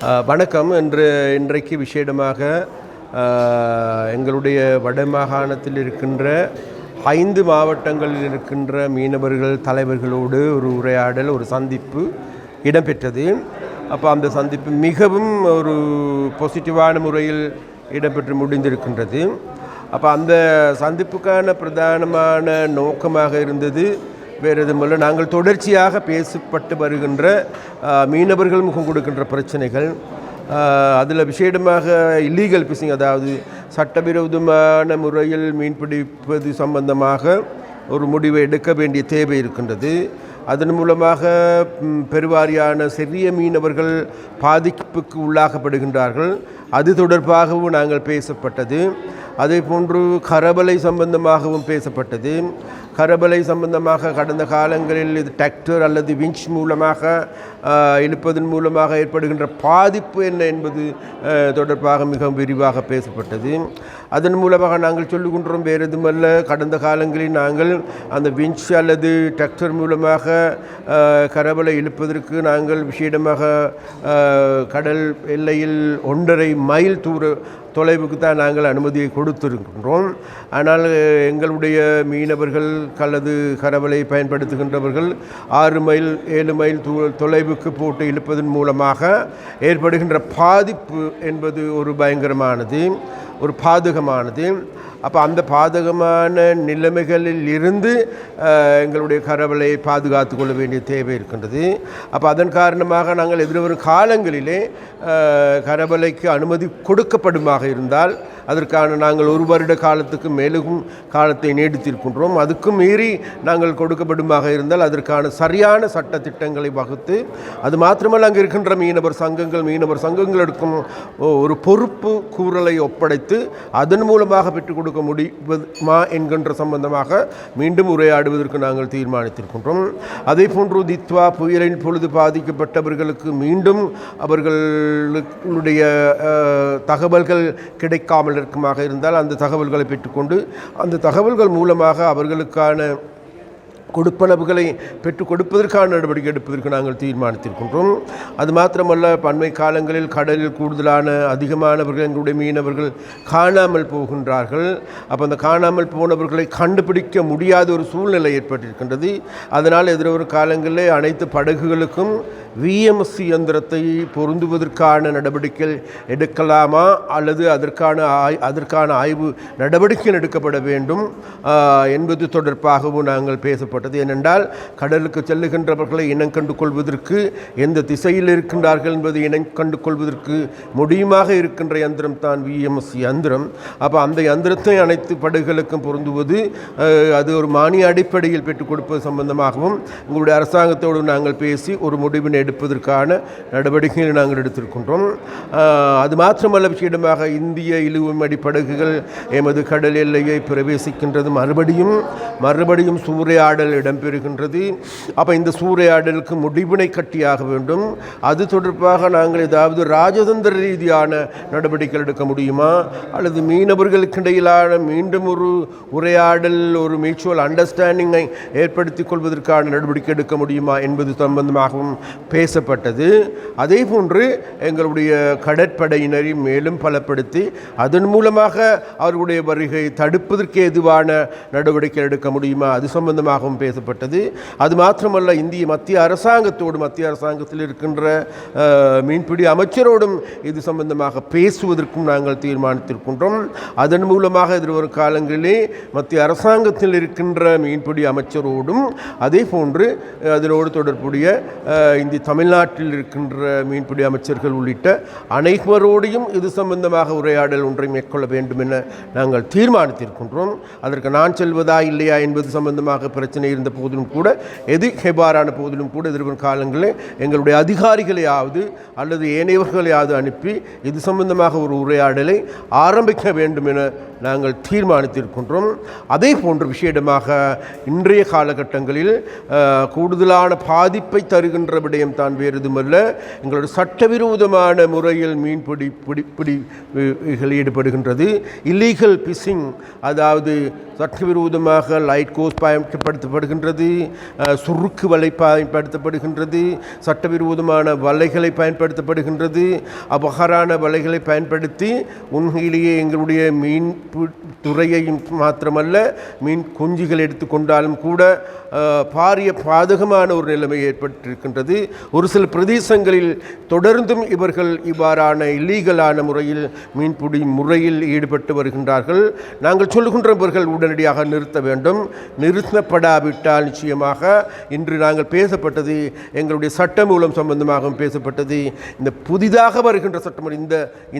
வணக்கம். இன்றைக்கு விசேடமாக எங்களுடைய வடமாகாணத்தில் இருக்கின்ற 5 மாவட்டங்களில் இருக்கின்ற மீனவர்கள் தலைவர்களோடு ஒரு உரையாடல், ஒரு சந்திப்பு இடம்பெற்றது. அப்போ அந்த சந்திப்பு மிகவும் ஒரு பாசிட்டிவான முறையில் இடம்பெற்று முடிந்திருக்கின்றது. அப்போ அந்த சந்திப்புக்கான பிரதானமான நோக்கமாக இருந்தது வேறு எதுவுமில்லை, நாங்கள் தொடர்ச்சியாக பேசப்பட்டு வருகின்ற மீனவர்கள் முகம் கொடுக்கின்ற பிரச்சனைகள், அதில் விசேடமாக இல்லீகல் ஃபிஷிங், அதாவது சட்டவிரோதமான முறையில் மீன்பிடிப்பது சம்பந்தமாக ஒரு முடிவை எடுக்க வேண்டிய தேவை இருக்கின்றது. அதன் மூலமாக பெருவாரியான சிறிய மீனவர்கள் பாதிப்புக்கு உள்ளாக்கப்படுகின்றார்கள். அது தொடர்பாகவும் நாங்கள் பேசப்பட்டது. அதே போன்று கரவலை சம்பந்தமாகவும் பேசப்பட்டது. கரவலை சம்பந்தமாக கடந்த காலங்களில் இது டிராக்டர் அல்லது விஞ்ச் மூலமாக இழுப்பதன் மூலமாக ஏற்படுகின்ற பாதிப்பு என்ன என்பது தொடர்பாக மிகவும் விரிவாக பேசப்பட்டது. அதன் மூலமாக நாங்கள் சொல்லுகின்றோம், வேறு எதுவுமல்ல, கடந்த காலங்களில் நாங்கள் அந்த விஞ்ச் அல்லது டிராக்டர் மூலமாக கரவலை இழுப்பதற்கு நாங்கள் விசேடமாக கடல் எல்லையில் 1.5 மைல் தொலைவுக்கு தான் நாங்கள் அனுமதியை கொடுத்திருக்கின்றோம். ஆனால் எங்களுடைய மீனவர்கள் அல்லது கரவலை பயன்படுத்துகின்றவர்கள் 6 மைல் 7 மைல் தொலைவுக்கு போட்டு இழுப்பதன் மூலமாக ஏற்படுகின்ற பாதிப்பு என்பது ஒரு பயங்கரமானது, ஒரு பாதகமானது. அப்போ அந்த பாதகமான நிலைமைகளில் இருந்து எங்களுடைய கரவலையை பாதுகாத்து கொள்ள வேண்டிய தேவை இருக்கின்றது. அப்போ அதன் காரணமாக நாங்கள் எதிர்வரும் காலங்களிலே கரவலைக்கு அனுமதி கொடுக்கப்படுமாக இருந்தால் அதற்கான நாங்கள் 1 வருட காலத்துக்கு மேலும் காலத்தை நீடித்திருக்கின்றோம். அதுக்கும் மீறி நாங்கள் கொடுக்கப்படுமாக இருந்தால் அதற்கான சரியான சட்ட திட்டங்களை வகுத்து, அது மாத்திரமல்ல அங்கே இருக்கின்ற மீனவர் சங்கங்களுக்கும் ஒரு பொறுப்பு கூறலை ஒப்படைத்து அதன் மூலமாக பெற்றுக் கொடுக்க முடியுமா என்கின்ற சம்பந்தமாக மீண்டும் உரையாடுவதற்கு நாங்கள் தீர்மானித்திருக்கின்றோம். அதே போன்று தித்வா புயலின் பொழுது பாதிக்கப்பட்டவர்களுக்கு மீண்டும் அவர்களுடைய தகவல்கள் கிடைக்காமல் இருக்குமாக இருந்தால் அந்த தகவல்களை பெற்றுக்கொண்டு அந்த தகவல்கள் மூலமாக அவர்களுக்கான கொடுப்பனவுகளை பெற்றுக் கொடுப்பதற்கான நடவடிக்கை எடுப்பதற்கு நாங்கள் தீர்மானித்திருக்கின்றோம். அது மாத்திரமல்ல, பண்மை காலங்களில் கடலில் கூடுதலான அதிகமானவர்கள் எங்களுடைய மீனவர்கள் காணாமல் போகின்றார்கள். அப்போ அந்த காணாமல் போனவர்களை கண்டுபிடிக்க முடியாத ஒரு சூழ்நிலை ஏற்பட்டிருக்கின்றது. அதனால் எதிர்வரும் காலங்களில் அனைத்து படகுகளுக்கும் VMC இயந்திரத்தை பொருந்துவதற்கான நடவடிக்கை எடுக்கலாமா அல்லது அதற்கான ஆய்வு நடவடிக்கைகள் எடுக்கப்பட வேண்டும் என்பது தொடர்பாகவும் நாங்கள் பேசப்பட்டது. ஏனென்றால் கடலுக்கு செல்லுகின்றவர்களை இனம் கண்டு கொள்வதற்கு, எந்த திசையில் இருக்கின்றார்கள் என்பதை இனம் கண்டு கொள்வதற்கு முடியுமாக இருக்கின்ற யந்திரம் தான் VMC யந்திரம். அப்போ அந்த யந்திரத்தை அனைத்து படகுகளுக்கும் பொருந்துவது, அது ஒரு மானிய அடிப்படையில் பெற்றுக் கொடுப்பது சம்பந்தமாகவும் எங்களுடைய அரசாங்கத்தோடு நாங்கள் பேசி ஒரு முடிவினை எடுப்பதற்கான நடவடிக்கைகளை நாங்கள் எடுத்திருக்கின்றோம். அது மாத்திரமல்ல, விஷயமாக இந்திய இழுவமடி படகுகள் எமது கடல் எல்லையை பிரவேசிக்கின்றது. மறுபடியும் சூறையாடல் இடம்பெறுகின்றது. அப்போ இந்த சூறையாடலுக்கு முடிவினை கட்டியாக வேண்டும். அது தொடர்பாக நாங்கள் ஏதாவது ராஜதந்திர ரீதியான நடவடிக்கை எடுக்க முடியுமா அல்லது மீனவர்களுக்கு இடையிலான மீண்டும் ஒரு உரையாடல், ஒரு மியூச்சுவல் அண்டர்ஸ்டாண்டிங்கை ஏற்படுத்திக் கொள்வதற்கான நடவடிக்கை எடுக்க முடியுமா என்பது சம்பந்தமாகவும் பேசப்பட்டது. அதே போன்று எங்களுடைய கடற்படையினரை மேலும் பலப்படுத்தி அதன் மூலமாக அவர்களுடைய வருகை தடுப்பதற்கு எதுவான நடவடிக்கை எடுக்க முடியுமா, அது சம்பந்தமாகவும் பேசப்பட்டது. அது மாத்திரமல்ல, மத்திய அரசாங்கத்தில் இருக்கின்ற மீன்பிடி அமைச்சரோடும் இது சம்பந்தமாக பேசுவதற்கும் நாங்கள் தீர்மானித்திருக்கின்றோம். அதன் மூலமாக எதிர்வரும் காலங்களிலே மத்திய அரசாங்கத்தில் இருக்கின்ற மீன்பிடி அமைச்சரோடும் அதே போன்று அதனோடு தொடர்புடைய தமிழ்நாட்டில் இருக்கின்ற மீன்பிடி அமைச்சர்கள் உள்ளிட்ட அனைவரோடையும் இது சம்பந்தமாக உரையாடல் ஒன்றை மேற்கொள்ள வேண்டும் என நாங்கள் தீர்மானித்திருக்கின்றோம். அதற்கு நான் செல்வதா இல்லையா என்பது சம்பந்தமாக பிரச்சனை இருந்த போதிலும் கூட, எவ்வாறான போதிலும் கூட எதிர்வரும் காலங்களில் எங்களுடைய அதிகாரிகளையாவது அல்லது ஏனையவர்களையாவது அனுப்பி இது சம்பந்தமாக ஒரு உரையாடலை ஆரம்பிக்க வேண்டும் என நாங்கள் தீர்மானித்திருக்கின்றோம். அதே போன்ற விஷயமாக இன்றைய காலகட்டங்களில் கூடுதலான பாதிப்பை தருகின்ற விடயம் தான் வேறு எதுவுமல்ல, எங்களுடைய சட்டவிரோதமான முறையில் மீன்பிடிகள் ஈடுபடுகின்றது. இல்லீகல் பிஷிங், அதாவது சட்டவிரோதமாக லைட் கோஸ் பயன்படுத்தப்படுகின்றது, சுருக்கு வலை பயன்படுத்தப்படுகின்றது, சட்டவிரோதமான வலைகளை பயன்படுத்தப்படுகின்றது, அபகரான வலைகளை பயன்படுத்தி உண்மையிலேயே எங்களுடைய மீன் துறையையும் மாத்திரமல்ல மீன் குஞ்சுகள் எடுத்துக்கொண்டாலும் கூட பாரிய பாதகமான ஒரு நிலைமை ஏற்பட்டிருக்கின்றது. ஒரு சில பிரதேசங்களில் தொடர்ந்தும் இவர்கள் இவ்வாறான இல்லீகலான முறையில் மீன்பிடி முறையில் ஈடுபட்டு வருகின்றார்கள். நாங்கள் சொல்லுகின்றவர்கள் உடனடியாக நிறுத்த வேண்டும். நிறுத்தப்படாவிட்டால் நிச்சயமாக இன்று நாங்கள் பேசப்பட்டது எங்களுடைய சட்டமூலம் சம்பந்தமாகவும் பேசப்பட்டது. இந்த புதிதாக வருகின்ற சட்டமூலம்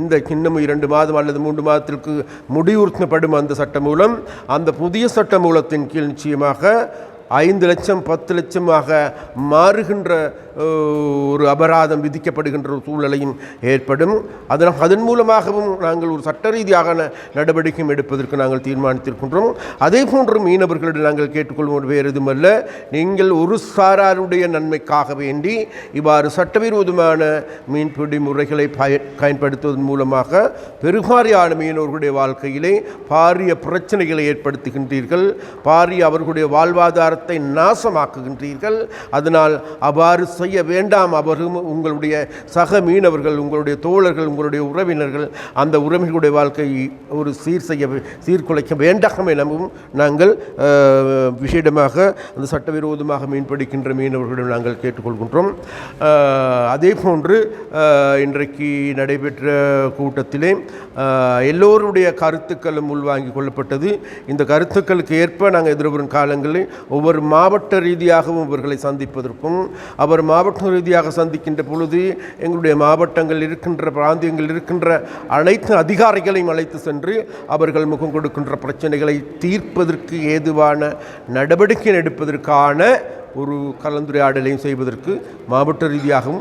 இந்த இன்னும் 2 மாதம் அல்லது 3 மாதத்திற்கு முடிவுறுத்தப்படும் அந்த சட்டமூலம், அந்த புதிய சட்டமூலத்தின் கீழ் நிச்சயமாக 5 லட்சம் 10 லட்சமாக மாறுகின்ற ஒரு அபராதம் விதிக்கப்படுகின்ற ஒரு சூழ்நிலையும் ஏற்படும். அதன் மூலமாகவும் நாங்கள் ஒரு சட்ட ரீதியாக நடவடிக்கையும் எடுப்பதற்கு நாங்கள் தீர்மானித்திருக்கின்றோம். அதே போன்று மீனவர்களிடம் நாங்கள் கேட்டுக்கொள்வோம் வேறு எதுவுமல்ல, நீங்கள் ஒரு சாராருடைய நன்மைக்காக வேண்டி இவ்வாறு சட்டவிரோதமான மீன்பிடி முறைகளை பயன்படுத்துவதன் மூலமாக பெருவாரியான மீனவர்களுடைய வாழ்க்கையிலே பாரிய பிரச்சனைகளை ஏற்படுத்துகின்றீர்கள், பாரிய அவர்களுடைய வாழ்வாதாரத்தை நாசமாக்குகின்றீர்கள். அதனால் அவ்வாறு செய்ய வேண்டாம். அவரும் உங்களுடைய சக மீனவர்கள், உங்களுடைய தோழர்கள், உங்களுடைய உறவினர்கள், அந்த உறவினர்களுடைய வாழ்க்கையை ஒரு சீர்குலைக்க வேண்டாம் எனவும் நாங்கள் விசேடமாக அந்த சட்டவிரோதமாக மீன்பிடிக்கின்ற மீனவர்களிடம் நாங்கள் கேட்டுக்கொள்கின்றோம். அதே போன்று இன்றைக்கு நடைபெற்ற கூட்டத்திலே எல்லோருடைய கருத்துக்களும் உள்வாங்கிக் கொள்ளப்பட்டது. இந்த கருத்துக்களுக்கு ஏற்ப நாங்கள் எதிர்வரும் காலங்களில் ஒவ்வொரு மாவட்ட ரீதியாகவும் இவர்களை சந்திப்பதற்கும், அவர் மாவட்ட ரீதியாக சந்திக்கின்ற பொழுது எங்களுடைய மாவட்டங்கள் இருக்கின்ற பிராந்தியங்கள் இருக்கின்ற அனைத்து அதிகாரிகளையும் அழைத்து சென்று அவர்கள் முகம் கொடுக்கின்ற பிரச்சனைகளை தீர்ப்பதற்கு ஏதுவான நடவடிக்கை எடுப்பதற்கான ஒரு கலந்துரையாடலையும் செய்வதற்கு மாவட்ட ரீதியாகவும்